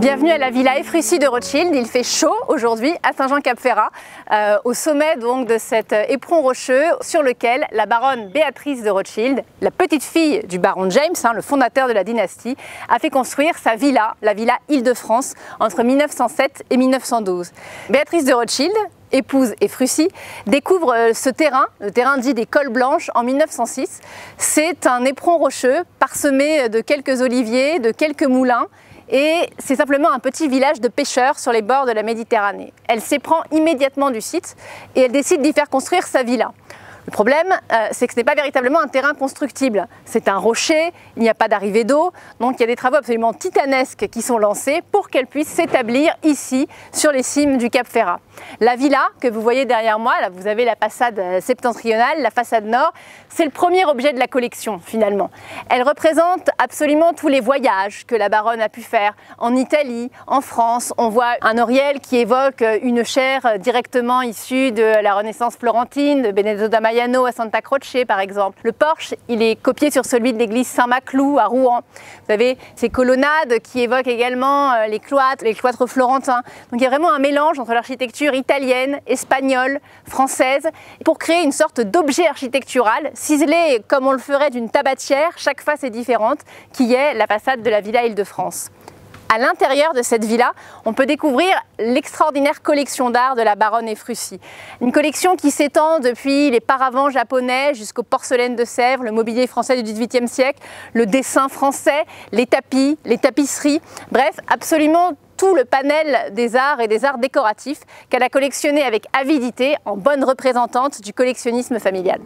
Bienvenue à la Villa Efrussi de Rothschild. Il fait chaud aujourd'hui à Saint-Jean-Cap-Ferrat, au sommet donc de cet éperon rocheux sur lequel la baronne Béatrice de Rothschild, la petite fille du baron James, le fondateur de la dynastie, a fait construire sa villa, la Villa Île-de-France, entre 1907 et 1912. Béatrice de Rothschild, épouse Efrussi, découvre ce terrain, le terrain dit des Cols Blanches, en 1906. C'est un éperon rocheux parsemé de quelques oliviers, de quelques moulins, et c'est simplement un petit village de pêcheurs sur les bords de la Méditerranée. Elle s'éprend immédiatement du site et elle décide d'y faire construire sa villa. Le problème, c'est que ce n'est pas véritablement un terrain constructible. C'est un rocher, il n'y a pas d'arrivée d'eau, donc il y a des travaux absolument titanesques qui sont lancés pour qu'elle puisse s'établir ici, sur les cimes du Cap Ferrat. La villa que vous voyez derrière moi, là vous avez la façade septentrionale, la façade nord, c'est le premier objet de la collection finalement. Elle représente absolument tous les voyages que la baronne a pu faire en Italie, en France. On voit un oriel qui évoque une chaire directement issue de la Renaissance florentine, de Benedetto da Maiano à Santa Croce par exemple. Le porche, il est copié sur celui de l'église Saint-Maclou à Rouen. Vous avez ces colonnades qui évoquent également les cloîtres florentins. Donc il y a vraiment un mélange entre l'architecture italienne, espagnole, française, pour créer une sorte d'objet architectural ciselé comme on le ferait d'une tabatière, chaque face est différente, qui est la façade de la Villa Île-de-France. À l'intérieur de cette villa, on peut découvrir l'extraordinaire collection d'art de la baronne Efrussi. Une collection qui s'étend depuis les paravents japonais jusqu'aux porcelaines de Sèvres, le mobilier français du XVIIIe siècle, le dessin français, les tapis, les tapisseries, bref, absolument tout le panel des arts et des arts décoratifs qu'elle a collectionné avec avidité en bonne représentante du collectionnisme familial.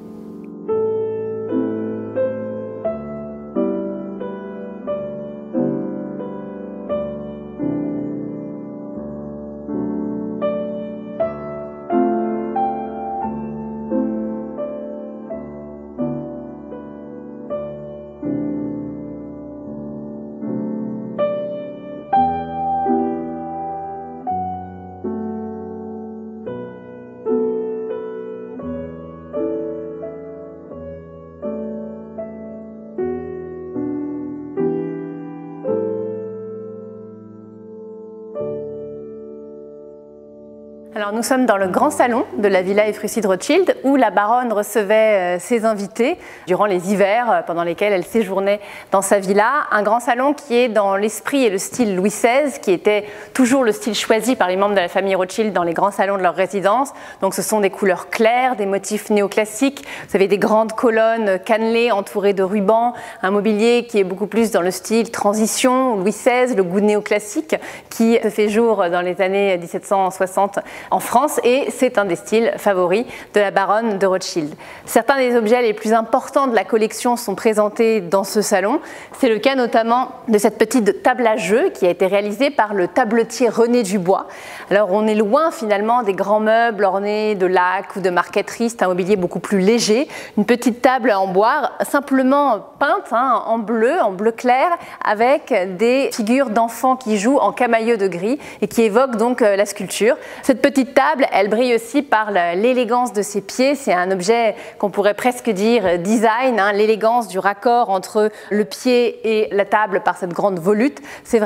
Alors nous sommes dans le grand salon de la Villa Efrussi de Rothschild où la baronne recevait ses invités durant les hivers pendant lesquels elle séjournait dans sa villa. Un grand salon qui est dans l'esprit et le style Louis XVI, qui était toujours le style choisi par les membres de la famille Rothschild dans les grands salons de leur résidence. Donc ce sont des couleurs claires, des motifs néoclassiques. Vous avez des grandes colonnes cannelées entourées de rubans, un mobilier qui est beaucoup plus dans le style transition, Louis XVI, le goût néoclassique qui se fait jour dans les années 1760 en France, et c'est un des styles favoris de la baronne de Rothschild. Certains des objets les plus importants de la collection sont présentés dans ce salon. C'est le cas notamment de cette petite table à jeu qui a été réalisée par le tabletier René Dubois. Alors on est loin finalement des grands meubles ornés de laques ou de marqueterie, c'est un mobilier beaucoup plus léger, une petite table en bois simplement peinte en bleu clair, avec des figures d'enfants qui jouent en camailleux de gris et qui évoquent donc la sculpture. Cette petite table, elle brille aussi par l'élégance de ses pieds. C'est un objet qu'on pourrait presque dire design, l'élégance du raccord entre le pied et la table par cette grande volute. Ça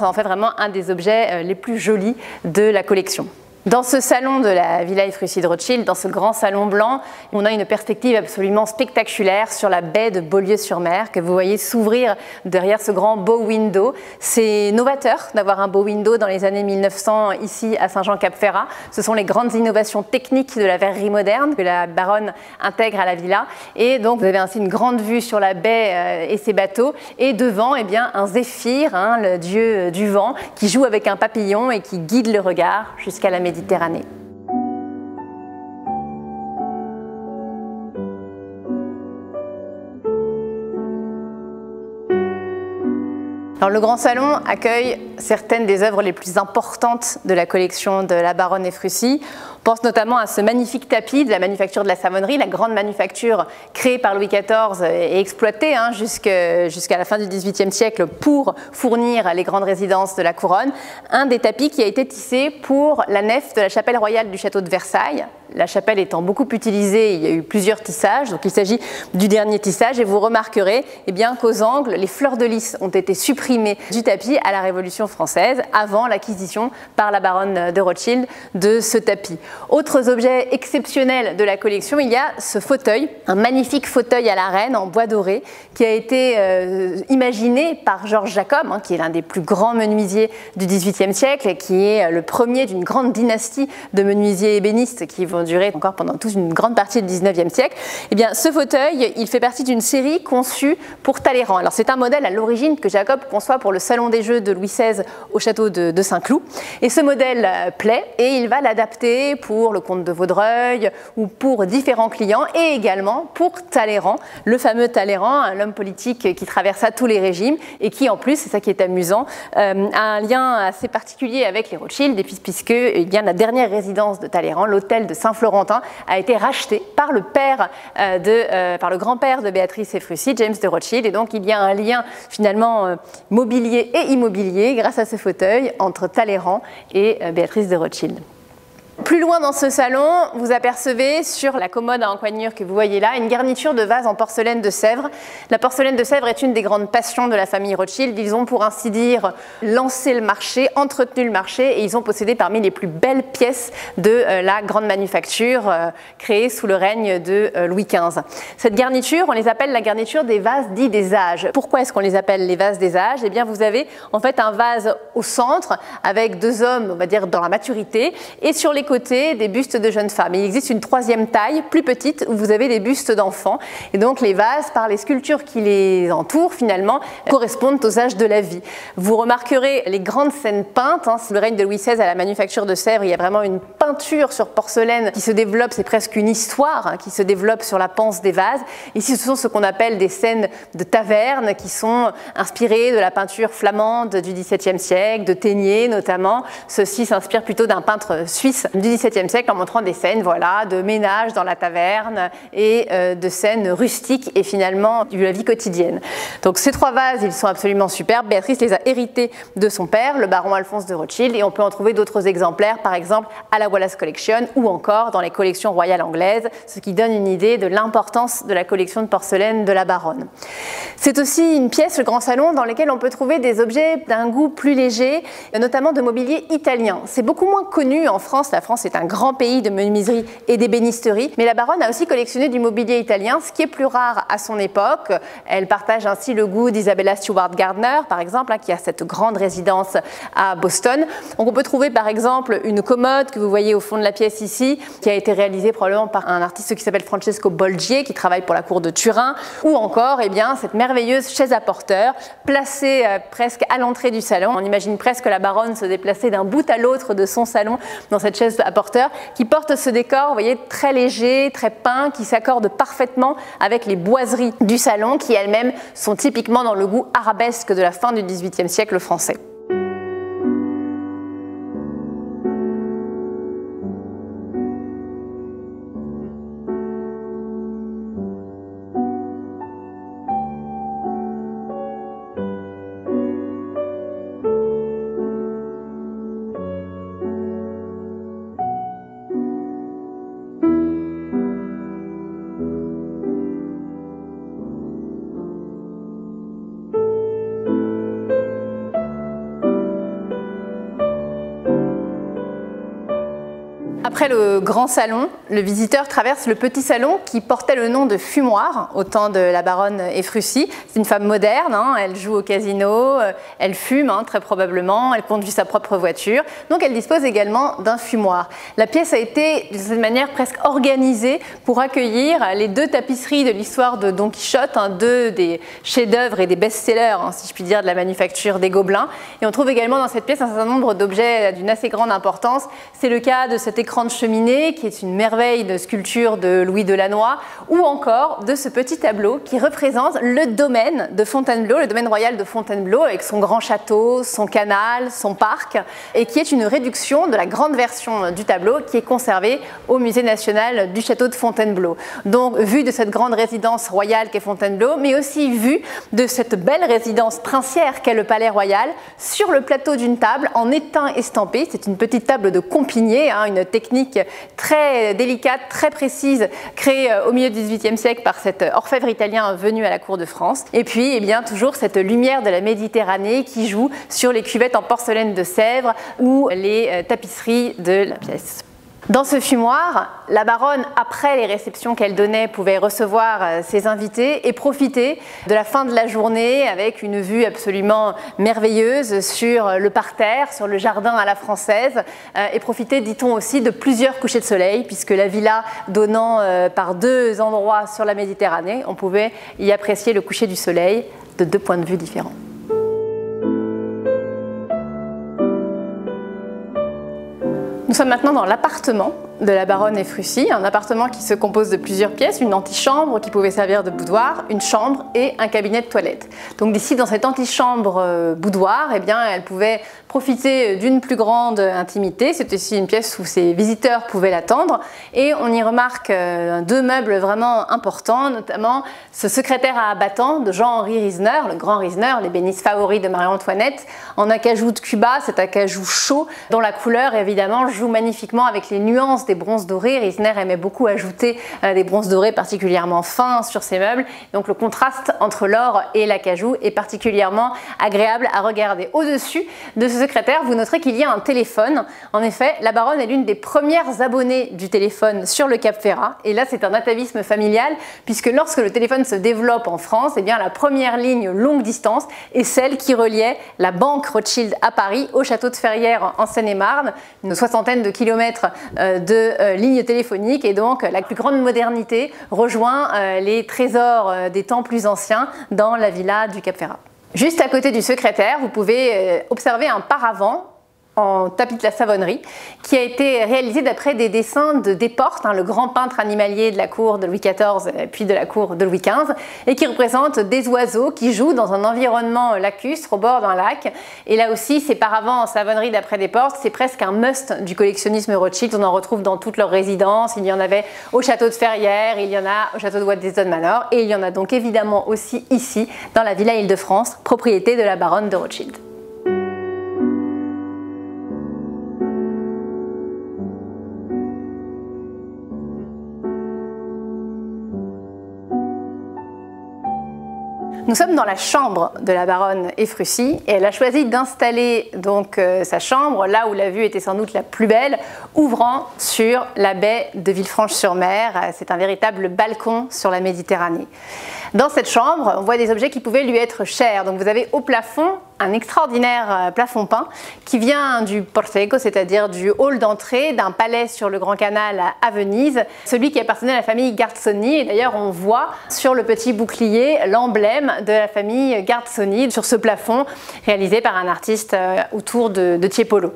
en fait vraiment un des objets les plus jolis de la collection. Dans ce salon de la Villa Efrussi de Rothschild, dans ce grand salon blanc, on a une perspective absolument spectaculaire sur la baie de Beaulieu-sur-Mer que vous voyez s'ouvrir derrière ce grand bow window. C'est novateur d'avoir un bow window dans les années 1900 ici à Saint-Jean-Cap-Ferrat. Ce sont les grandes innovations techniques de la verrerie moderne que la baronne intègre à la villa. Et donc vous avez ainsi une grande vue sur la baie et ses bateaux. Et devant, un zéphyr, le dieu du vent, qui joue avec un papillon et qui guide le regard jusqu'à la Méditerranée. Alors, le Grand Salon accueille certaines des œuvres les plus importantes de la collection de la baronne Efrussi. On pense notamment à ce magnifique tapis de la manufacture de la Savonnerie, la grande manufacture créée par Louis XIV et exploitée jusqu'à la fin du XVIIIe siècle pour fournir les grandes résidences de la couronne. Un des tapis qui a été tissé pour la nef de la chapelle royale du château de Versailles. La chapelle étant beaucoup utilisée, il y a eu plusieurs tissages, donc il s'agit du dernier tissage et vous remarquerez qu'aux angles, les fleurs de lys ont été supprimées du tapis à la Révolution française avant l'acquisition par la baronne de Rothschild de ce tapis. Autres objets exceptionnels de la collection, il y a ce fauteuil, un magnifique fauteuil à la reine en bois doré qui a été imaginé par Georges Jacob, qui est l'un des plus grands menuisiers du XVIIIe siècle et qui est le premier d'une grande dynastie de menuisiers ébénistes qui vont durer encore pendant toute une grande partie du XIXe siècle. Eh bien, ce fauteuil, il fait partie d'une série conçue pour Talleyrand. Alors, c'est un modèle à l'origine que Jacob conçoit pour le Salon des Jeux de Louis XVI au château de Saint-Cloud. Et ce modèle plaît et il va l'adapter pour le comte de Vaudreuil ou pour différents clients et également pour Talleyrand, le fameux Talleyrand, l'homme politique qui traversa tous les régimes et qui, en plus, c'est ça qui est amusant, a un lien assez particulier avec les Rothschild, puisque la dernière résidence de Talleyrand, l'hôtel de Saint-Florentin, a été racheté par le grand-père de Béatrice et Frucy, James de Rothschild, et donc il y a un lien finalement mobilier et immobilier grâce à ce fauteuil entre Talleyrand et Béatrice de Rothschild. Plus loin dans ce salon, vous apercevez sur la commode à encoignure que vous voyez là une garniture de vases en porcelaine de Sèvres. La porcelaine de Sèvres est une des grandes passions de la famille Rothschild. Ils ont pour ainsi dire lancé le marché, entretenu le marché et ils ont possédé parmi les plus belles pièces de la grande manufacture créée sous le règne de Louis XV. Cette garniture, on les appelle la garniture des vases dits des âges. Pourquoi est-ce qu'on les appelle les vases des âges? Eh bien, vous avez en fait un vase au centre avec deux hommes, on va dire, dans la maturité et sur les côtés des bustes de jeunes femmes. Il existe une troisième taille, plus petite, où vous avez des bustes d'enfants. Et donc les vases, par les sculptures qui les entourent finalement, correspondent aux âges de la vie. Vous remarquerez les grandes scènes peintes. Sous le règne de Louis XVI à la manufacture de Sèvres, il y a vraiment une peinture sur porcelaine qui se développe, c'est presque une histoire qui se développe sur la panse des vases. Ici, ce sont ce qu'on appelle des scènes de taverne qui sont inspirées de la peinture flamande du XVIIe siècle, de Téniers notamment. Ceci s'inspire plutôt d'un peintre suisse du XVIIe siècle en montrant des scènes de ménage dans la taverne et de scènes rustiques et finalement de la vie quotidienne. Donc ces trois vases, ils sont absolument superbes. Béatrice les a hérités de son père, le baron Alphonse de Rothschild, et on peut en trouver d'autres exemplaires, par exemple à la Wallace Collection ou encore dans les collections royales anglaises, ce qui donne une idée de l'importance de la collection de porcelaine de la baronne. C'est aussi une pièce, le grand salon, dans laquelle on peut trouver des objets d'un goût plus léger, notamment de mobilier italien. C'est beaucoup moins connu en France. La France est un grand pays de menuiserie et d'ébénisterie, mais la baronne a aussi collectionné du mobilier italien, ce qui est plus rare à son époque. Elle partage ainsi le goût d'Isabella Stewart Gardner, par exemple, qui a cette grande résidence à Boston. Donc on peut trouver par exemple une commode que vous voyez au fond de la pièce ici, qui a été réalisée probablement par un artiste qui s'appelle Francesco Bolgier, qui travaille pour la cour de Turin, ou encore cette merveilleuse chaise à porteur, placée presque à l'entrée du salon. On imagine presque la baronne se déplacer d'un bout à l'autre de son salon dans cette chaise à porteur, qui porte ce décor, vous voyez, très léger, très peint, qui s'accorde parfaitement avec les boiseries du salon, qui elles-mêmes sont typiquement dans le goût arabesque de la fin du XVIIIe siècle français. Après le grand salon, le visiteur traverse le petit salon qui portait le nom de fumoir au temps de la baronne et Frucy. C'est une femme moderne, elle joue au casino, elle fume très probablement, elle conduit sa propre voiture, donc elle dispose également d'un fumoir. La pièce a été de cette manière presque organisée pour accueillir les deux tapisseries de l'histoire de Don Quichotte, deux des chefs-d'œuvre et des best-sellers, si je puis dire, de la manufacture des Gobelins. Et on trouve également dans cette pièce un certain nombre d'objets d'une assez grande importance. C'est le cas de cet écran de cheminée qui est une merveille de sculpture de Louis Delannoy, ou encore de ce petit tableau qui représente le domaine de Fontainebleau, le domaine royal de Fontainebleau avec son grand château, son canal, son parc, et qui est une réduction de la grande version du tableau qui est conservée au musée national du château de Fontainebleau. Donc vue de cette grande résidence royale qu'est Fontainebleau, mais aussi vue de cette belle résidence princière qu'est le palais royal sur le plateau d'une table en étain estampé. C'est une petite table de Compigné, une technique technique très délicate, très précise, créée au milieu du XVIIIe siècle par cet orfèvre italien venu à la cour de France. Et puis, eh bien, toujours cette lumière de la Méditerranée qui joue sur les cuvettes en porcelaine de Sèvres ou les tapisseries de la pièce. Dans ce fumoir, la baronne, après les réceptions qu'elle donnait, pouvait recevoir ses invités et profiter de la fin de la journée avec une vue absolument merveilleuse sur le parterre, sur le jardin à la française, et profiter, dit-on aussi, de plusieurs couchers de soleil, puisque la villa donnant par deux endroits sur la Méditerranée, on pouvait y apprécier le coucher du soleil de deux points de vue différents. Nous sommes maintenant dans l'appartement de la baronne Ephrussi, un appartement qui se compose de plusieurs pièces, une antichambre qui pouvait servir de boudoir, une chambre et un cabinet de toilette. Donc d'ici, dans cette antichambre boudoir, eh bien, elle pouvait profiter d'une plus grande intimité. C'est aussi une pièce où ses visiteurs pouvaient l'attendre. Et on y remarque deux meubles vraiment importants, notamment ce secrétaire à abattant de Jean-Henri Risner, le grand Risner, l'ébéniste favori de Marie-Antoinette, en acajou de Cuba, cet acajou chaud dont la couleur évidemment joue magnifiquement avec les nuances des bronzes dorés. Risner aimait beaucoup ajouter des bronzes dorés particulièrement fins sur ses meubles. Donc le contraste entre l'or et l'acajou est particulièrement agréable à regarder. Au-dessus de ce secrétaire, vous noterez qu'il y a un téléphone. En effet, la baronne est l'une des premières abonnées du téléphone sur le Cap Ferrat. Et là, c'est un atavisme familial, puisque lorsque le téléphone se développe en France, eh bien, la première ligne longue distance est celle qui reliait la banque Rothschild à Paris au château de Ferrières en Seine-et-Marne, une soixantaine de kilomètres de lignes téléphoniques, et donc la plus grande modernité rejoint les trésors des temps plus anciens dans la villa du Cap Ferrat. Juste à côté du secrétaire, vous pouvez observer un paravent en tapis de la Savonnerie, qui a été réalisé d'après des dessins de Desportes, le grand peintre animalier de la cour de Louis XIV puis de la cour de Louis XV, et qui représente des oiseaux qui jouent dans un environnement lacustre au bord d'un lac. Et là aussi, ces paravents en Savonnerie d'après Desportes, c'est presque un must du collectionnisme Rothschild. On en retrouve dans toutes leurs résidences. Il y en avait au château de Ferrières, il y en a au château de Waddesdon Manor, et il y en a donc évidemment aussi ici, dans la villa Île-de-France, propriété de la baronne de Rothschild. Nous sommes dans la chambre de la baronne Ephrussi et elle a choisi d'installer donc sa chambre là où la vue était sans doute la plus belle, ouvrant sur la baie de Villefranche-sur-Mer. C'est un véritable balcon sur la Méditerranée. Dans cette chambre, on voit des objets qui pouvaient lui être chers. Donc vous avez au plafond un extraordinaire plafond peint qui vient du Portego, c'est-à-dire du hall d'entrée d'un palais sur le Grand Canal à Venise, celui qui appartenait à la famille Garzoni. Et d'ailleurs, on voit sur le petit bouclier l'emblème de la famille Garzoni sur ce plafond réalisé par un artiste autour de Tiepolo.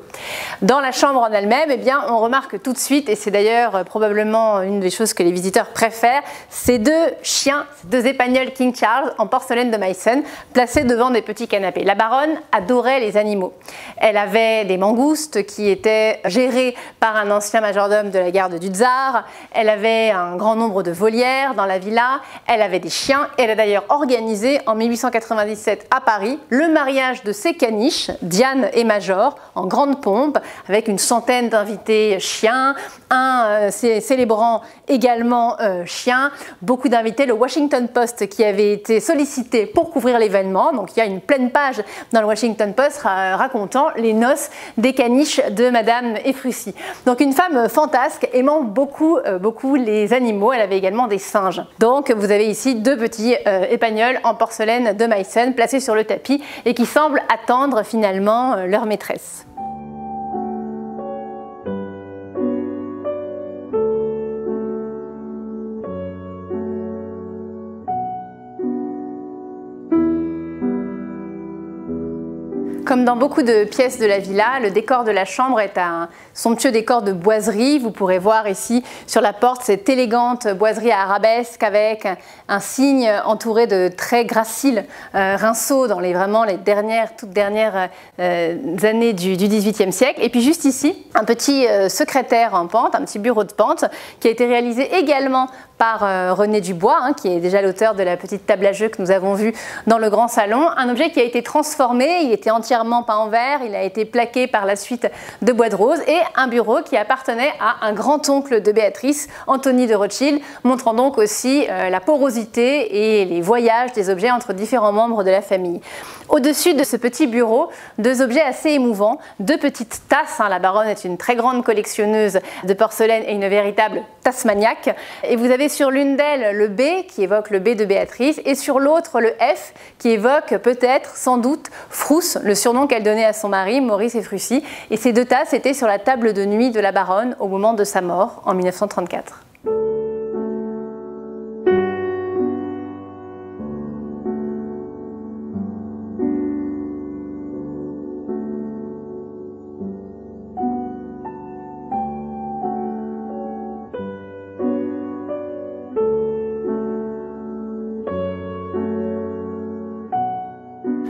Dans la chambre en elle-même, eh bien, on remarque tout de suite, et c'est d'ailleurs probablement une des choses que les visiteurs préfèrent, ces deux chiens, ces deux épagnols King Charles en porcelaine de Meissen, placés devant des petits canapés. La baronne adorait les animaux. Elle avait des mangoustes qui étaient gérées par un ancien majordome de la garde du Tsar. Elle avait un grand nombre de volières dans la villa. Elle avait des chiens. Elle a d'ailleurs organisé en 1897 à Paris le mariage de ses caniches, Diane et Major, en grande pompe, avec une centaine d'invités chiens, un célébrant également chien, beaucoup d'invités. Le Washington Post qui avait été sollicité pour couvrir l'événement. Donc il y a une pleine page dans le Washington Post racontant les noces des caniches de Madame Ephrussi. Donc une femme fantasque aimant beaucoup les animaux. Elle avait également des singes. Donc vous avez ici deux petits épagnols en porcelaine de Meissen placés sur le tapis et qui semblent attendre finalement leur maîtresse. Comme dans beaucoup de pièces de la villa, le décor de la chambre est un somptueux décor de boiserie. Vous pourrez voir ici sur la porte cette élégante boiserie à arabesque avec un cygne entouré de traits graciles rinceaux dans les toutes dernières années du XVIIIe siècle. Et puis juste ici, un petit secrétaire en pente, un petit bureau de pente qui a été réalisé également par René Dubois, qui est déjà l'auteur de la petite table à jeu que nous avons vue dans le grand salon. Un objet qui a été transformé, il était entièrement entièrement peint en vert, il a été plaqué par la suite de bois de rose, et un bureau qui appartenait à un grand-oncle de Béatrice, Anthony de Rothschild, montrant donc aussi la porosité et les voyages des objets entre différents membres de la famille. Au-dessus de ce petit bureau, deux objets assez émouvants, deux petites tasses. La baronne est une très grande collectionneuse de porcelaine et une véritable tasmaniaque. Et vous avez sur l'une d'elles le B qui évoque le B de Béatrice et sur l'autre le F qui évoque peut-être, sans doute, Frousse, le surnom qu'elle donnait à son mari, Maurice Ephrussi. Et ces deux tasses étaient sur la table de nuit de la baronne au moment de sa mort en 1934.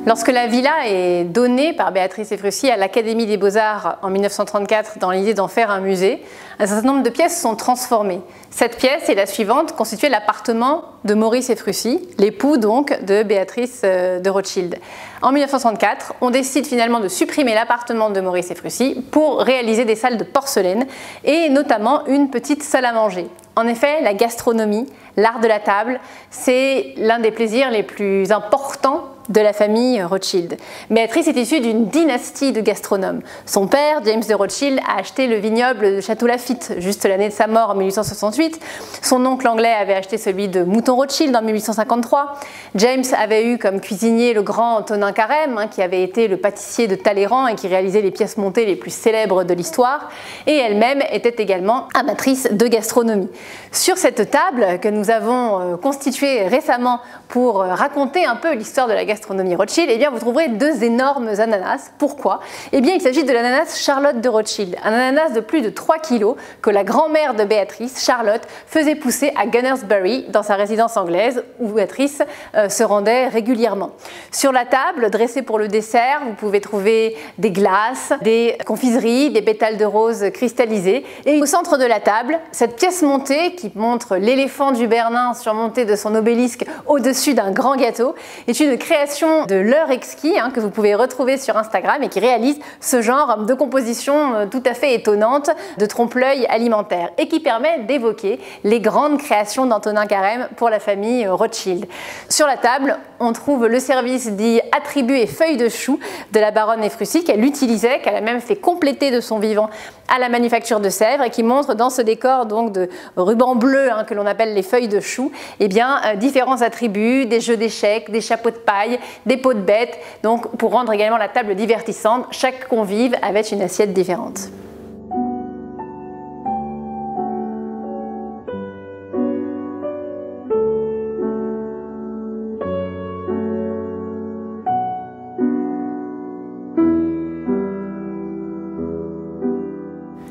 Lorsque la villa est donnée par Béatrice Ephrussi à l'Académie des Beaux-Arts en 1934 dans l'idée d'en faire un musée, un certain nombre de pièces sont transformées. Cette pièce et la suivante constituaient l'appartement de Maurice Ephrussi, l'époux donc de Béatrice de Rothschild. En 1964, on décide finalement de supprimer l'appartement de Maurice Ephrussi pour réaliser des salles de porcelaine et notamment une petite salle à manger. En effet, la gastronomie, l'art de la table, c'est l'un des plaisirs les plus importants de la famille Rothschild. Béatrice est issue d'une dynastie de gastronomes. Son père, James de Rothschild, a acheté le vignoble de Château Lafite juste l'année de sa mort en 1868. Son oncle anglais avait acheté celui de Mouton Rothschild en 1853. James avait eu comme cuisinier le grand Antonin Carême, qui avait été le pâtissier de Talleyrand et qui réalisait les pièces montées les plus célèbres de l'histoire. Et elle-même était également amatrice de gastronomie. Sur cette table que nous avons constituée récemment pour raconter un peu l'histoire de la gastronomie Rothschild, eh bien vous trouverez deux énormes ananas. Pourquoi? Eh bien il s'agit de l'ananas Charlotte de Rothschild, un ananas de plus de 3 kg que la grand-mère de Béatrice, Charlotte, faisait pousser à Gunnersbury, dans sa résidence anglaise, où Béatrice se rendait régulièrement. Sur la table, dressée pour le dessert, vous pouvez trouver des glaces, des confiseries, des pétales de rose cristallisés. Et au centre de la table, cette pièce montée qui montre l'éléphant du Bernin surmonté de son obélisque au-dessus d'un grand gâteau est une création de L'Heure Exquis que vous pouvez retrouver sur Instagram et qui réalise ce genre de composition tout à fait étonnante de trompe-l'œil alimentaire et qui permet d'évoquer les grandes créations d'Antonin Carême pour la famille Rothschild. Sur la table, on trouve le service dit attributs et feuilles de chou de la baronne Ephrussi qu'elle utilisait, qu'elle a même fait compléter de son vivant à la manufacture de Sèvres et qui montre dans ce décor donc de ruban bleu que l'on appelle les feuilles de chou, eh bien, différents attributs, des jeux d'échecs, des chapeaux de paille, des peaux de bête, donc pour rendre également la table divertissante, chaque convive avait une assiette différente.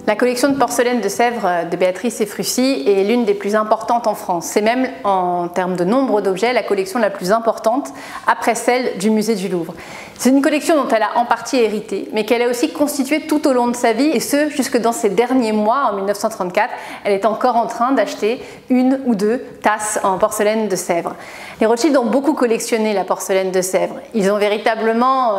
La collection de porcelaine de Sèvres de Béatrice Ephrussi est l'une des plus importantes en France. C'est même, en termes de nombre d'objets, la collection la plus importante après celle du musée du Louvre. C'est une collection dont elle a en partie hérité, mais qu'elle a aussi constituée tout au long de sa vie, et ce, jusque dans ses derniers mois, en 1934. Elle est encore en train d'acheter une ou deux tasses en porcelaine de Sèvres. Les Rothschild ont beaucoup collectionné la porcelaine de Sèvres. Ils ont véritablement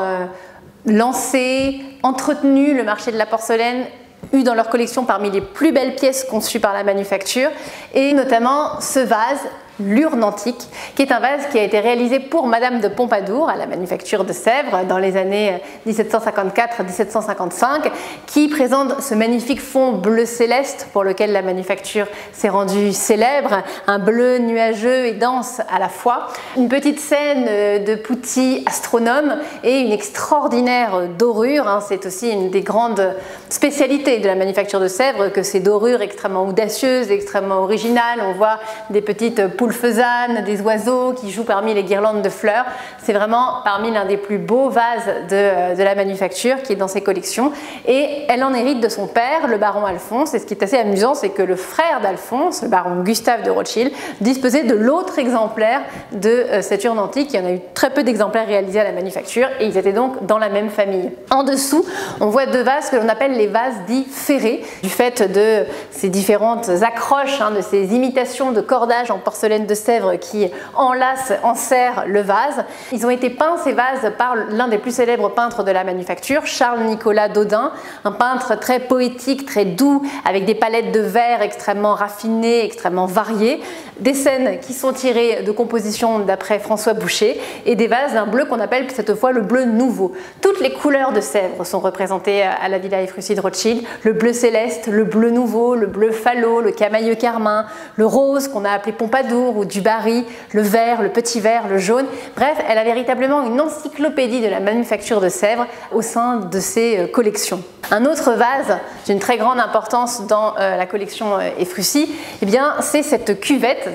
lancé, entretenu le marché de la porcelaine, eu dans leur collection parmi les plus belles pièces conçues par la manufacture, et notamment ce vase, l'urne antique, qui est un vase qui a été réalisé pour Madame de Pompadour à la manufacture de Sèvres dans les années 1754-1755, qui présente ce magnifique fond bleu céleste pour lequel la manufacture s'est rendue célèbre, un bleu nuageux et dense à la fois, une petite scène de Pouty astronome et une extraordinaire dorure. C'est aussi une des grandes spécialités de la manufacture de Sèvres que ces dorures extrêmement audacieuses, extrêmement originales. On voit des petites poules faisanes, des oiseaux qui jouent parmi les guirlandes de fleurs. C'est vraiment parmi l'un des plus beaux vases de la manufacture qui est dans ses collections. Et elle en hérite de son père, le baron Alphonse. Et ce qui est assez amusant, c'est que le frère d'Alphonse, le baron Gustave de Rothschild, disposait de l'autre exemplaire de cette urne antique. Il y en a eu très peu d'exemplaires réalisés à la manufacture et ils étaient donc dans la même famille. En dessous, on voit deux vases que l'on appelle les vases dits ferrés, du fait de ces différentes accroches, de ces imitations de cordage en porcelaine porcelaine de Sèvres qui enserre le vase. Ils ont été peints, ces vases, par l'un des plus célèbres peintres de la manufacture, Charles-Nicolas Daudin, un peintre très poétique, très doux, avec des palettes de verre extrêmement raffinées, extrêmement variées, des scènes qui sont tirées de compositions d'après François Boucher et des vases d'un bleu qu'on appelle cette fois le bleu nouveau. Toutes les couleurs de Sèvres sont représentées à la Villa Efrussi de Rothschild, le bleu céleste, le bleu nouveau, le bleu falot, le camailleux carmin, le rose qu'on a appelé Pompadour ou Dubarry, le vert, le petit vert, le jaune. Bref, elle a véritablement une encyclopédie de la manufacture de Sèvres au sein de ses collections. Un autre vase d'une très grande importance dans la collection Efrussi, eh bien, c'est cette cuvette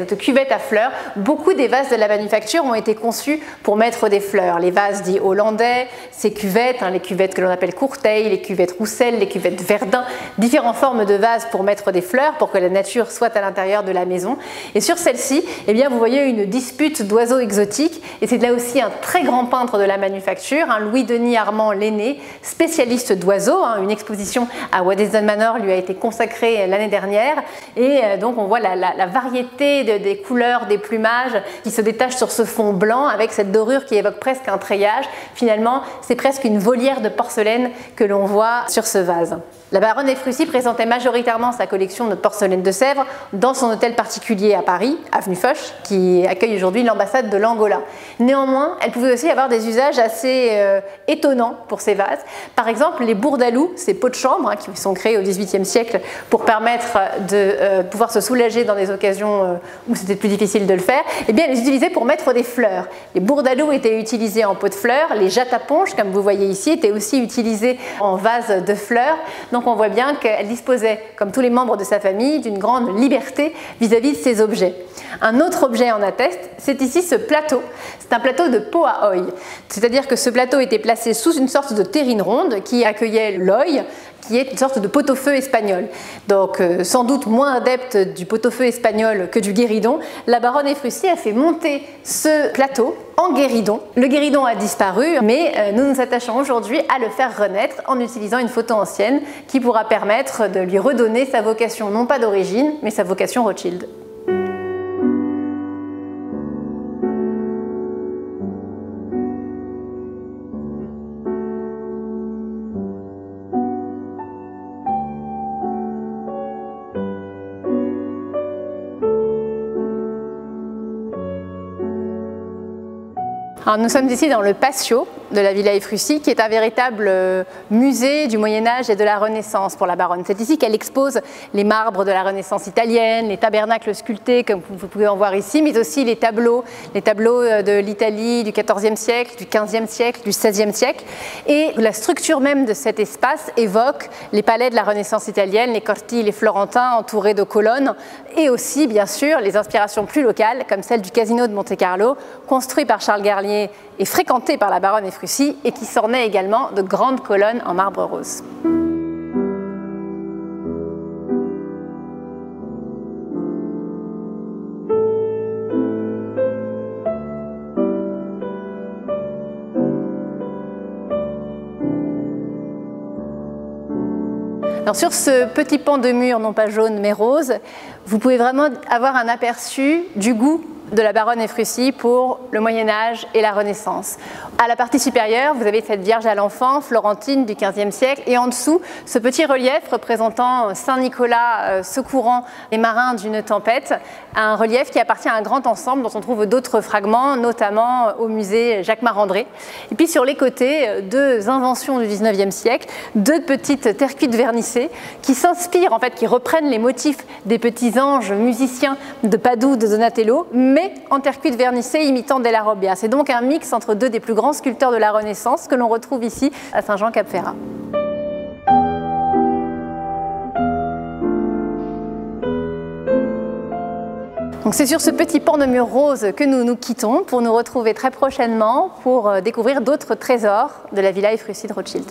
à fleurs. Beaucoup des vases de la manufacture ont été conçus pour mettre des fleurs. Les vases dits hollandais, ces cuvettes, les cuvettes que l'on appelle Courteil, les cuvettes Roussel, les cuvettes Verdun, différentes formes de vases pour mettre des fleurs, pour que la nature soit à l'intérieur de la maison. Et sur celle-ci, eh bien, vous voyez une dispute d'oiseaux exotiques, et c'est là aussi un très grand peintre de la manufacture, Louis-Denis Armand Lenné, spécialiste d'oiseaux. Une exposition à Waddesdon Manor lui a été consacrée l'année dernière, et donc on voit la variété des couleurs, des plumages qui se détachent sur ce fond blanc avec cette dorure qui évoque presque un treillage. Finalement, c'est presque une volière de porcelaine que l'on voit sur ce vase. La baronne Efrussi présentait majoritairement sa collection de porcelaine de Sèvres dans son hôtel particulier à Paris, avenue Foch, qui accueille aujourd'hui l'ambassade de l'Angola. Néanmoins, elle pouvait aussi avoir des usages assez étonnants pour ces vases. Par exemple, les bourdaloux, ces pots de chambre qui sont créés au XVIIIe siècle pour permettre de pouvoir se soulager dans des occasions où c'était plus difficile de le faire, eh bien, elle les utilisait pour mettre des fleurs. Les bourdaloux étaient utilisés en pot de fleurs, les jattes-à-ponche, comme vous voyez ici, étaient aussi utilisés en vase de fleurs. Donc on voit bien qu'elle disposait, comme tous les membres de sa famille, d'une grande liberté vis-à-vis de ces objets. Un autre objet en atteste, c'est ici ce plateau. C'est un plateau de Poaoi, c'est-à-dire que ce plateau était placé sous une sorte de terrine ronde qui accueillait l'œil, qui est une sorte de pot-au-feu espagnol. Donc sans doute moins adepte du pot-au-feu espagnol que du guéridon, la baronne Efrussi a fait monter ce plateau en guéridon. Le guéridon a disparu, mais nous nous attachons aujourd'hui à le faire renaître en utilisant une photo ancienne qui pourra permettre de lui redonner sa vocation non pas d'origine, mais sa vocation Rothschild. Alors, nous sommes ici dans le patio de la Villa Efrussi, qui est un véritable musée du Moyen-Âge et de la Renaissance pour la baronne. C'est ici qu'elle expose les marbres de la Renaissance italienne, les tabernacles sculptés, comme vous pouvez en voir ici, mais aussi les tableaux de l'Italie du XIVe siècle, du XVe siècle, du XVIe siècle. Et la structure même de cet espace évoque les palais de la Renaissance italienne, les cortili, les florentins entourés de colonnes, et aussi, bien sûr, les inspirations plus locales, comme celle du Casino de Monte-Carlo, construit par Charles Garnier et fréquenté par la baronne Efrussi, et qui s'ornait également de grandes colonnes en marbre rose. Alors sur ce petit pan de mur, non pas jaune mais rose, vous pouvez vraiment avoir un aperçu du goût de la baronne Efrussi pour le Moyen-Âge et la Renaissance. À la partie supérieure, vous avez cette Vierge à l'enfant, florentine du XVe siècle, et en dessous, ce petit relief représentant Saint-Nicolas secourant les marins d'une tempête, un relief qui appartient à un grand ensemble dont on trouve d'autres fragments, notamment au musée Jacques Marandré. Et puis sur les côtés, deux inventions du XIXe siècle, deux petites terre cuite vernissées qui s'inspirent, en fait, qui reprennent les motifs des petits anges musiciens de Padoue, de Donatello, mais en terre cuite vernissée imitant Della Robbia. C'est donc un mix entre deux des plus grands sculpteurs de la Renaissance que l'on retrouve ici à Saint-Jean-Cap-Ferrat. Donc c'est sur ce petit pan de mur rose que nous nous quittons pour nous retrouver très prochainement pour découvrir d'autres trésors de la Villa Efrussi de Rothschild.